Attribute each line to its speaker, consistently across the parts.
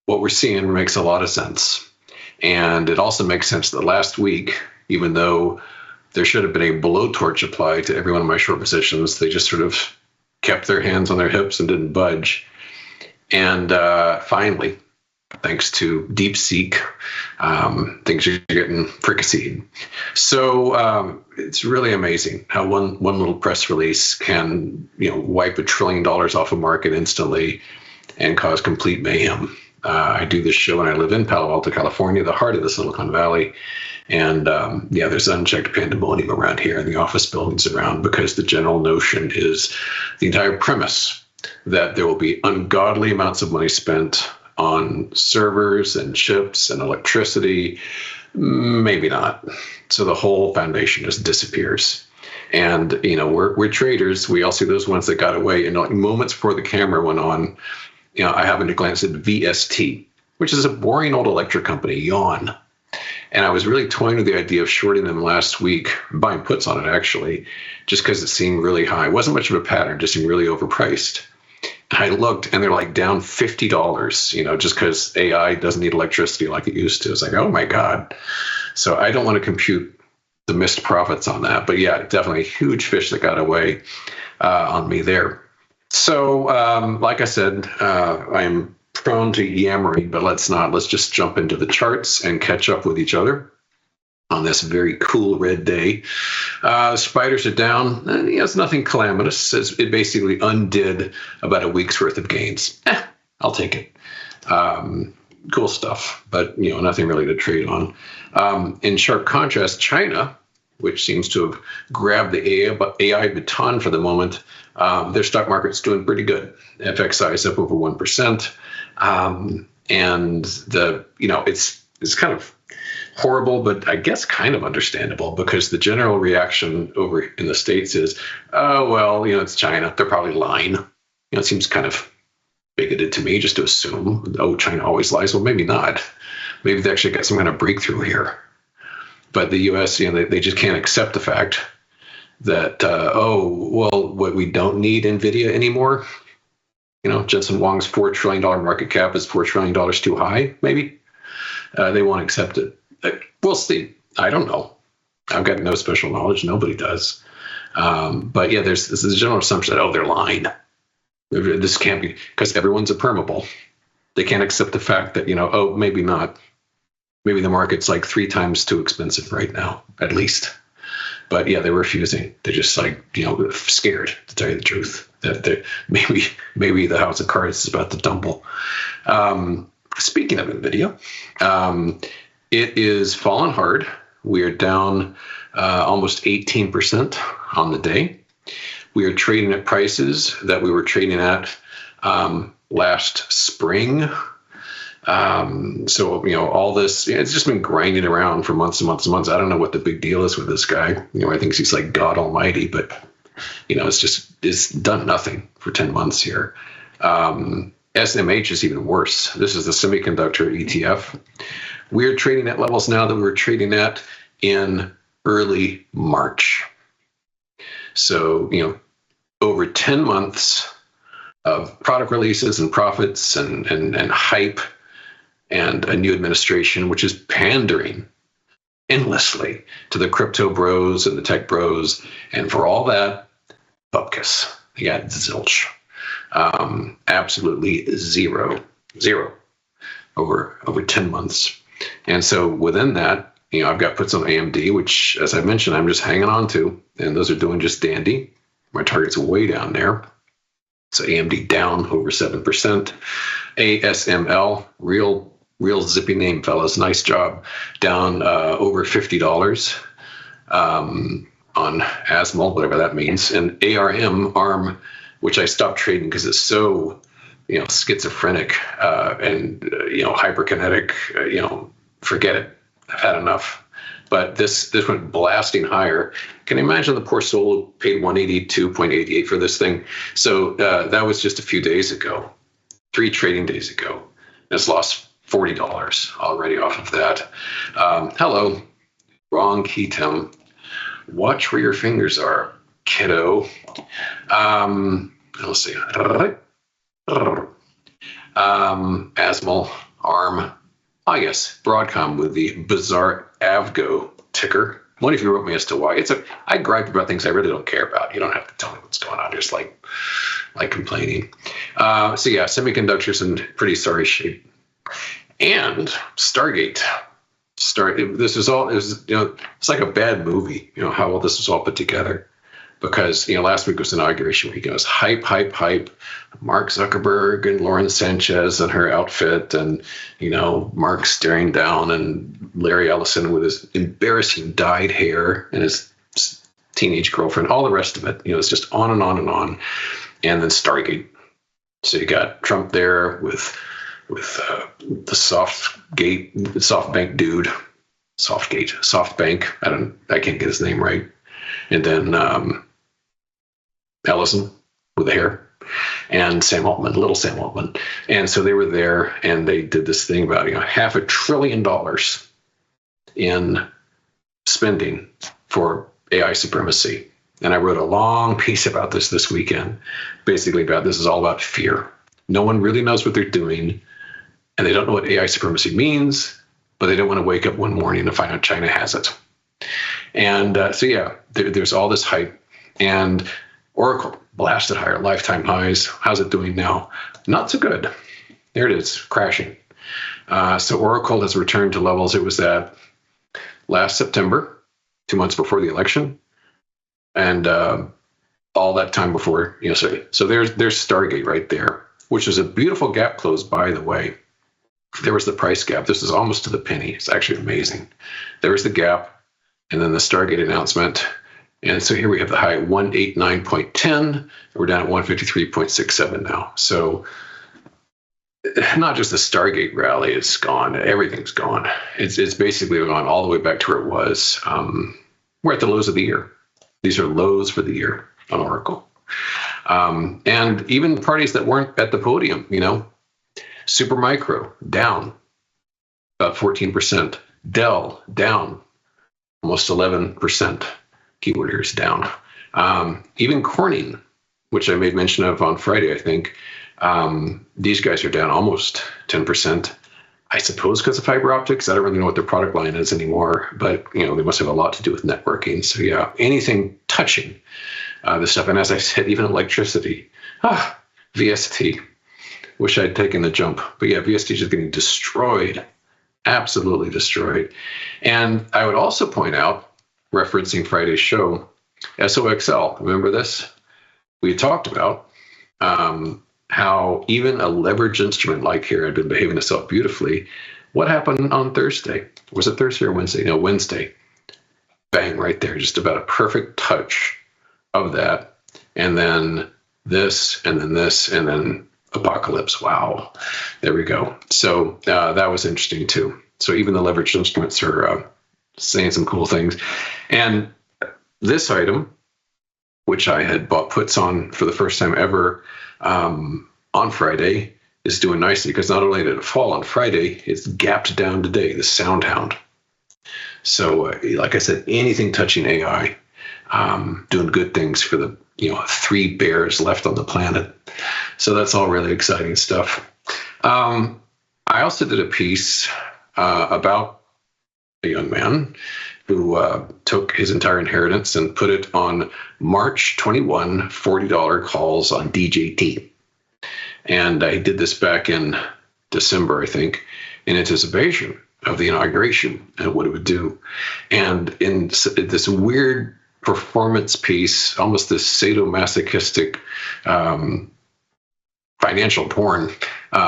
Speaker 1: what we're seeing makes a lot of sense. And it also makes sense that last week, even though there should have been a blowtorch applied to every one of my short positions, they just sort of kept their hands on their hips and didn't budge. And finally, thanks to DeepSeek, things are getting fricasseed. So it's really amazing how one little press release can, wipe $1 trillion off a market instantly and cause complete mayhem. I do this show and I live in Palo Alto, California, the heart of the Silicon Valley. And there's unchecked pandemonium around here in the office buildings around, because the general notion is the entire premise that there will be ungodly amounts of money spent on servers and chips and electricity. Maybe not. So the whole foundation just disappears. And, we're traders. We all see those ones that got away. And moments before the camera went on, I happened to glance at VST, which is a boring old electric company, yawn. And I was really toying with the idea of shorting them last week, buying puts on it, actually, just because it seemed really high. It wasn't much of a pattern, just seemed really overpriced. And I looked, and they're like down $50, just because AI doesn't need electricity like it used to. It's like, oh, my God. So I don't want to compute the missed profits on that. But, yeah, definitely a huge fish that got away on me there. So, like I said, I'm prone to yammering, but let's not. Let's just jump into the charts and catch up with each other on this very cool red day. Spiders are down. It's nothing calamitous. It basically undid about a week's worth of gains. I'll take it. Cool stuff, but nothing really to trade on. In sharp contrast, China, which seems to have grabbed the AI baton for the moment, their stock market's doing pretty good. FXI is up over 1%. And it's kind of horrible, but I guess kind of understandable, because the general reaction over in the States is, oh, well, it's China. They're probably lying. It seems kind of bigoted to me just to assume, oh, China always lies. Well, maybe not. Maybe they actually got some kind of breakthrough here. But the U.S., they just can't accept the fact that, what we don't need NVIDIA anymore. Jensen Huang's $4 trillion market cap is $4 trillion too high, maybe. They won't accept it. We'll see. I don't know. I've got no special knowledge. Nobody does. But yeah, this is a general assumption that, they're lying. This can't be, because everyone's a permeable. They can't accept the fact that, maybe not. Maybe the market's like 3 times too expensive right now, at least. But yeah, they're refusing. They're just scared, to tell you the truth, that maybe the house of cards is about to tumble. Speaking of NVIDIA, it is fallen hard. We are down almost 18% on the day. We are trading at prices that we were trading at last spring. All this, it's just been grinding around for months and months and months. I don't know what the big deal is with this guy. I think he's like God Almighty, but it's done nothing for 10 months here. SMH is even worse. This is the Semiconductor ETF. We're trading at levels now that we were trading at in early March. So, over 10 months of product releases and profits and hype, and a new administration, which is pandering endlessly to the crypto bros and the tech bros. And for all that, bupkis. Yeah, zilch. Absolutely zero over 10 months. And so within that, I've got puts on AMD, which, as I mentioned, I'm just hanging on to, and those are doing just dandy. My target's way down there. So AMD down over 7%. ASML, real zippy name, fellas. Nice job. Down over $50 on ASML, whatever that means. And ARM, which I stopped trading because it's so, schizophrenic and hyperkinetic. Forget it. I've had enough. But this went blasting higher. Can you imagine the poor soul who paid 182.88 for this thing? So that was just a few days ago, 3 trading days ago. It's lost $40 already off of that. Hello, wrong key, Tim. Watch where your fingers are, kiddo. Let's see. ASML ARM. I guess Broadcom with the bizarre AVGO ticker. What if you wrote me as to why? I gripe about things I really don't care about. You don't have to tell me what's going on. Just like complaining. So yeah, semiconductors in pretty sorry shape. And Stargate. This is all. It's like a bad movie. How well this was all put together. Because last week was inauguration week. It was hype. Mark Zuckerberg and Lauren Sanchez and her outfit, and Mark staring down, and Larry Ellison with his embarrassing dyed hair and his teenage girlfriend. All the rest of it. It's just on and on and on. And then Stargate. So you got Trump there with the SoftBank dude, SoftBank. I can't get his name right. And then Ellison with the hair, and Sam Altman, little Sam Altman. And so they were there, and they did this thing about $500 billion in spending for AI supremacy. And I wrote a long piece about this weekend, basically about this is all about fear. No one really knows what they're doing, and they don't know what AI supremacy means, but they don't want to wake up one morning and find out China has it. And so, yeah, there's all this hype. And Oracle blasted higher, lifetime highs. How's it doing now? Not so good. There it is, crashing. So Oracle has returned to levels it was at last September, 2 months before the election. And all that time before, so there's Stargate right there, which is a beautiful gap close, by the way. There was the price gap. This is almost to the penny. It's actually amazing. There was the gap. And then the Stargate announcement. And so here we have the high at 189.10. We're down at 153.67 now. So not just the Stargate rally, it's gone. Everything's gone. It's basically gone all the way back to where it was. We're at the lows of the year. These are lows for the year on Oracle. And even parties that weren't at the podium, Supermicro, down about 14%. Dell, down almost 11%. Keyword here is down. Even Corning, which I made mention of on Friday, I think, these guys are down almost 10%. I suppose because of fiber optics. I don't really know what their product line is anymore, but they must have a lot to do with networking. So yeah, anything touching this stuff. And as I said, even electricity. VST. Wish I'd taken the jump. But yeah, VST is just getting destroyed. Absolutely destroyed. And I would also point out, referencing Friday's show, SOXL, remember this? We talked about how even a leveraged instrument like here had been behaving itself beautifully. What happened on Thursday? Was it Thursday or Wednesday? No, Wednesday. Bang, right there. Just about a perfect touch of that. And then this, and then this, and then apocalypse. Wow. There we go. So that was interesting too. So even the leveraged instruments are saying some cool things. And this item, which I had bought puts on for the first time ever on Friday, is doing nicely because not only did it fall on Friday, it's gapped down today, the Soundhound. So like I said, anything touching AI, doing good things for the 3 bears left on the planet. So that's all really exciting stuff. I also did a piece about a young man who took his entire inheritance and put it on March 21 $40 calls on DJT. And I did this back in December, I think, in anticipation of the inauguration and what it would do. And in this weird performance piece, almost this sadomasochistic financial porn,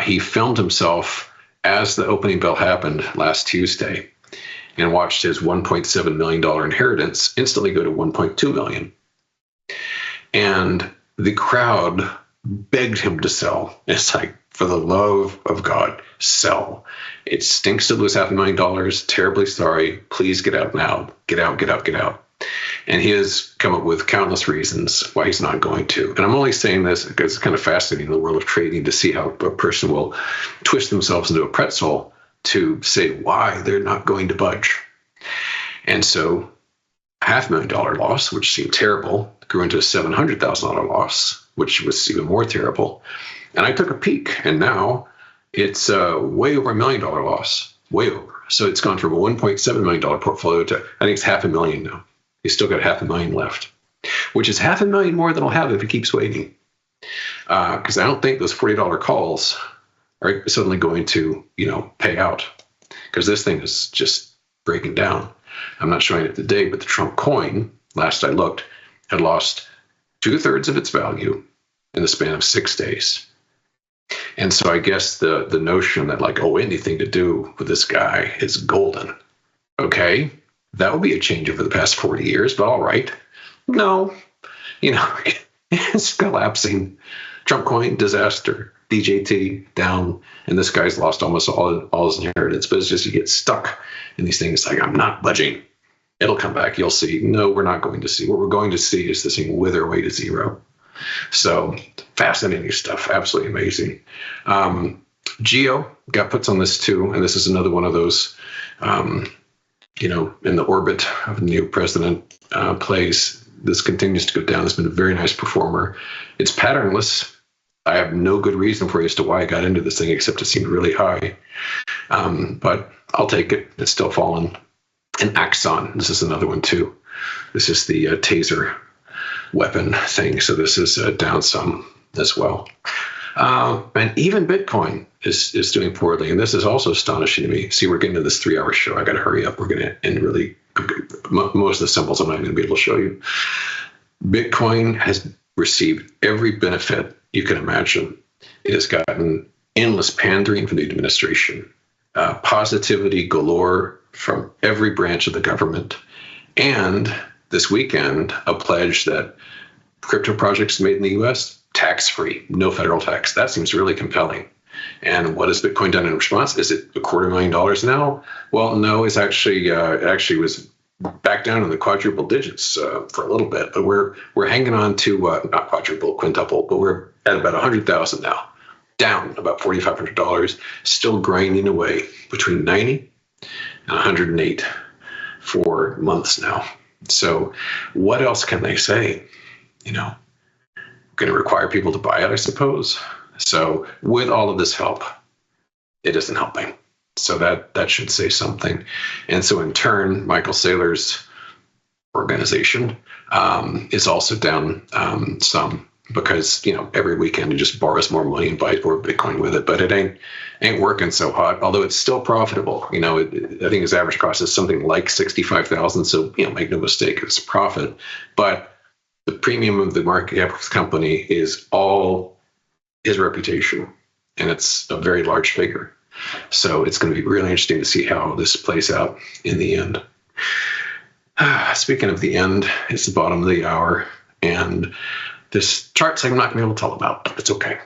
Speaker 1: he filmed himself as the opening bell happened last Tuesday and watched his $1.7 million inheritance instantly go to $1.2 million. And the crowd begged him to sell. It's like, for the love of God, sell. It stinks to lose $500,000. Terribly sorry. Please get out now. Get out, get out, get out. And he has come up with countless reasons why he's not going to. And I'm only saying this because it's kind of fascinating in the world of trading to see how a person will twist themselves into a pretzel to say why they're not going to budge. And so $500,000 loss, which seemed terrible, grew into a $700,000 loss, which was even more terrible. And I took a peek, and now It's way over $1 million loss, way over. So it's gone from a $1.7 million portfolio to, I think it's $500,000 now. He's still got $500,000 left, which is $500,000 more than he'll have if he keeps waiting. Because I don't think those $40 calls are suddenly going to, pay out, because this thing is just breaking down. I'm not showing it today, but the Trump coin, last I looked, had lost 2/3 of its value in the span of 6 days. And so I guess the notion that anything to do with this guy is golden. Okay, that would be a change over the past 40 years, but all right. No, it's collapsing. Trump coin, disaster. DJT, down. And this guy's lost almost all his inheritance. But it's just you get stuck in these things like, I'm not budging. It'll come back. You'll see. No, we're not going to see. What we're going to see is this thing wither away to zero. So fascinating stuff. Absolutely amazing. GEO got puts on this too. And this is another one of those, in the orbit of the new president plays. This continues to go down. It's been a very nice performer. It's patternless. I have no good reason for you as to why I got into this thing, except it seemed really high. But I'll take it. It's still falling. And Axon, this is another one too. This is the taser weapon thing. So this is down some as well. And even Bitcoin is doing poorly. And this is also astonishing to me. See, we're getting to this 3-hour show. I got to hurry up. We're going to end really. Most of the symbols I'm not going to be able to show you. Bitcoin has received every benefit you can imagine. It has gotten endless pandering from the administration, positivity galore from every branch of the government, and this weekend, a pledge that crypto projects made in the U.S., tax-free, no federal tax. That seems really compelling. And what has Bitcoin done in response? Is it $250,000 now? Well, no, it's actually it actually was back down in the quadruple digits for a little bit, but we're hanging on to not quadruple, quintuple, but we're at about 100,000 now, down about $4,500, still grinding away between 90 and 108 for months now. So what else can they say? Going to require people to buy it, I suppose. So with all of this help, it isn't helping. So that should say something. And so in turn, Michael Saylor's organization is also down some, because every weekend he just borrows more money and buys more Bitcoin with it. But it ain't working so hot, although it's still profitable. I think his average cost is something like 65,000. So make no mistake, it's a profit. But the premium of the market cap of the company is all his reputation, and it's a very large figure. So it's going to be really interesting to see how this plays out in the end. Speaking of the end, it's the bottom of the hour, and this chart thing I'm not going to be able to tell about, but it's okay.